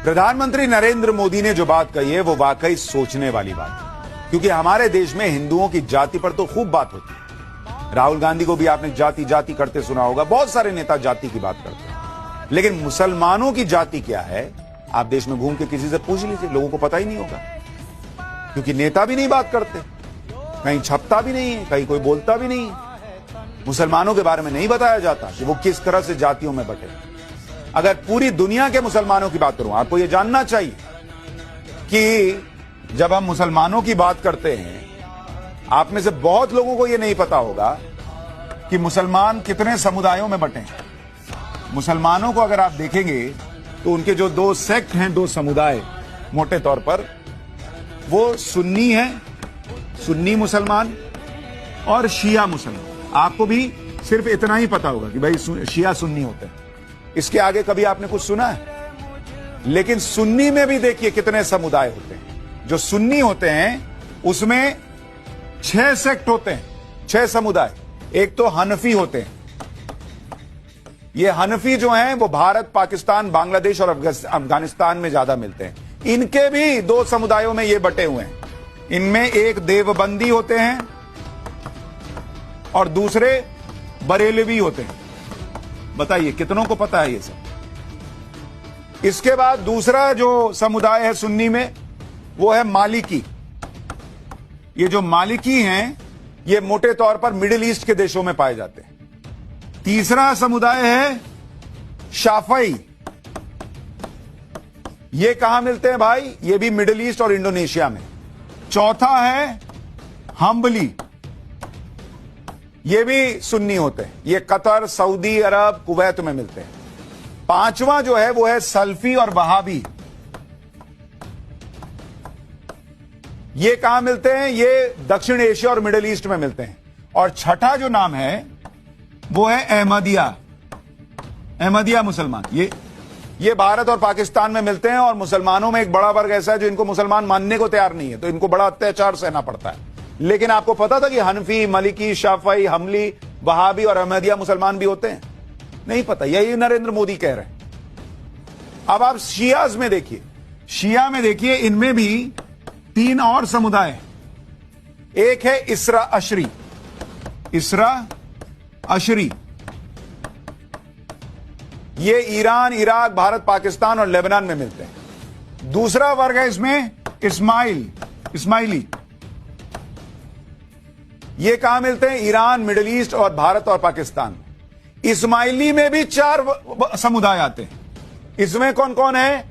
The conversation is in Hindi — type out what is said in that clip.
प्रधानमंत्री नरेंद्र मोदी ने जो बात कही है वो वाकई सोचने वाली बात है, क्योंकि हमारे देश में हिंदुओं की जाति पर तो खूब बात होती है। राहुल गांधी को भी आपने जाति जाति करते सुना होगा, बहुत सारे नेता जाति की बात करते हैं, लेकिन मुसलमानों की जाति क्या है आप देश में घूम के किसी से पूछ लीजिए, लोगों को पता ही नहीं होगा, क्योंकि नेता भी नहीं बात करते, कहीं छपता भी नहीं है, कहीं कोई बोलता भी नहीं है। मुसलमानों के बारे में नहीं बताया जाता कि वो किस तरह से जातियों में बटे। अगर पूरी दुनिया के मुसलमानों की बात करूं, आपको यह जानना चाहिए कि जब हम मुसलमानों की बात करते हैं, आप में से बहुत लोगों को यह नहीं पता होगा कि मुसलमान कितने समुदायों में बटे हैं। मुसलमानों को अगर आप देखेंगे तो उनके जो दो सेक्ट हैं, दो समुदाय मोटे तौर पर, वो सुन्नी है, सुन्नी मुसलमान और शिया मुसलमान। आपको भी सिर्फ इतना ही पता होगा कि भाई शिया सुन्नी होते हैं, इसके आगे कभी आपने कुछ सुना है? लेकिन सुन्नी में भी देखिए कितने समुदाय होते हैं। जो सुन्नी होते हैं उसमें 6 सेक्ट होते हैं, 6 समुदाय। एक तो हनफी होते हैं, ये हनफी जो हैं वो भारत, पाकिस्तान, बांग्लादेश और अफगानिस्तान में ज्यादा मिलते हैं। इनके भी 2 समुदायों में ये बटे हुए हैं। इनमें एक देवबंदी होते हैं और दूसरे बरेलवी होते हैं। बताइए कितनों को पता है ये सब? इसके बाद दूसरा जो समुदाय है सुन्नी में, वो है मालिकी। ये जो मालिकी हैं ये मोटे तौर पर मिडिल ईस्ट के देशों में पाए जाते हैं। तीसरा समुदाय है शाफई। ये कहां मिलते हैं भाई? ये भी मिडिल ईस्ट और इंडोनेशिया में। चौथा है हम्बली, ये भी सुन्नी होते हैं, ये कतर, सऊदी अरब, कुवैत में मिलते हैं। पांचवा जो है वो है सल्फी और वहाबी। ये कहां मिलते हैं? ये दक्षिण एशिया और मिडिल ईस्ट में मिलते हैं। और छठा जो नाम है वो है अहमदिया, अहमदिया मुसलमान। ये भारत और पाकिस्तान में मिलते हैं। और मुसलमानों में एक बड़ा वर्ग ऐसा है जो इनको मुसलमान मानने को तैयार नहीं है, तो इनको बड़ा अत्याचार सहना पड़ता है। लेकिन आपको पता था कि हनफी, मलिकी, शाफई, हमली, वहाबी और अहमदिया मुसलमान भी होते हैं? नहीं पता, यही नरेंद्र मोदी कह रहे हैं। अब आप शियाज में देखिए, शिया में देखिए, इनमें भी 3 और समुदाय। एक है इसरा अशरी, इसरा अशरी, ये ईरान, इराक, भारत, पाकिस्तान और लेबनान में मिलते हैं। दूसरा वर्ग है इसमें इस्माइली। ये कहां मिलते हैं? ईरान, मिडिल ईस्ट और भारत और पाकिस्तान। इस्माइली में भी 4 समुदाय आते हैं। इसमें कौन कौन है?